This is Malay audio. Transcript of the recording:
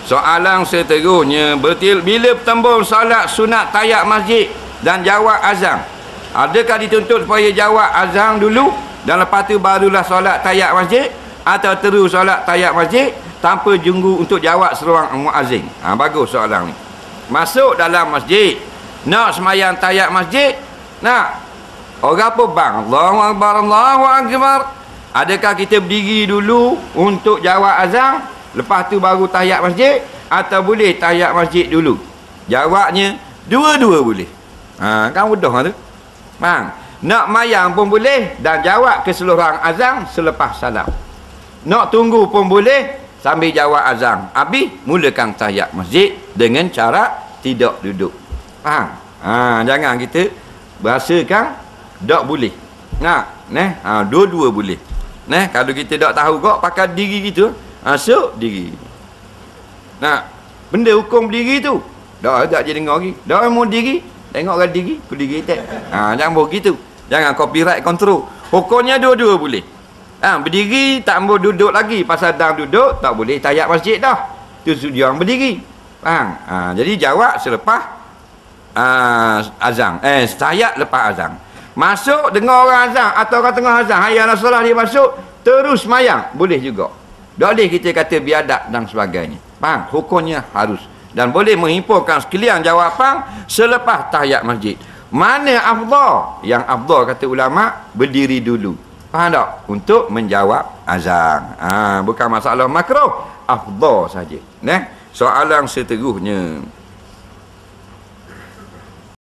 Soalan seterusnya, bila bertembung solat sunat tayyat masjid dan jawab azan, adakah dituntut supaya jawab azan dulu dan lepas tu barulah solat tayyat masjid, atau terus solat tayyat masjid tanpa junggu untuk jawab seruan muazzin? Bagus soalan ni. Masuk dalam masjid, nak semayang tayyat masjid, nak orang apa bang? Allahu akbar, Allahu akbar. Adakah kita berdiri dulu untuk jawab azan, lepas tu baru tayyat masjid, atau boleh tayyat masjid dulu? Jawabnya dua-dua boleh. Kan mudah tu. Bang, nak mayang pun boleh dan jawab keseluruhan azan selepas salam. Nak tunggu pun boleh sambil jawab azan. Habis mulakan tayyat masjid dengan cara tidak duduk. Faham? Jangan kita berasakan tak boleh. Dua-dua boleh. Kalau kita tak tahu kok pakai diri gitu, sok diri. Benda hukum diri tu. Tak jadi dengar lagi. Dah mau diri, tengok kan diri, ku diri tak. Jangan begitu. Jangan copyright control. Hukumnya dua-dua boleh. Berdiri tak mau duduk lagi, pasal dah duduk tak boleh tayyat masjid dah. Tu yang berdiri. Faham? Jadi jawab selepas azan. Tayyat lepas azan. Masuk dengar orang azan atau orang tengah azan, hayya ala solah, dia masuk terus mayang boleh juga. Tak boleh kita kata biadab dan sebagainya. Faham? Hukumnya harus. Dan boleh menghimpunkan sekalian jawapan selepas tayyat masjid. Mana afdal? Yang afdal kata ulama berdiri dulu. Faham tak? Untuk menjawab azan. Bukan masalah makruh, afdal saja. Soalan seterusnya.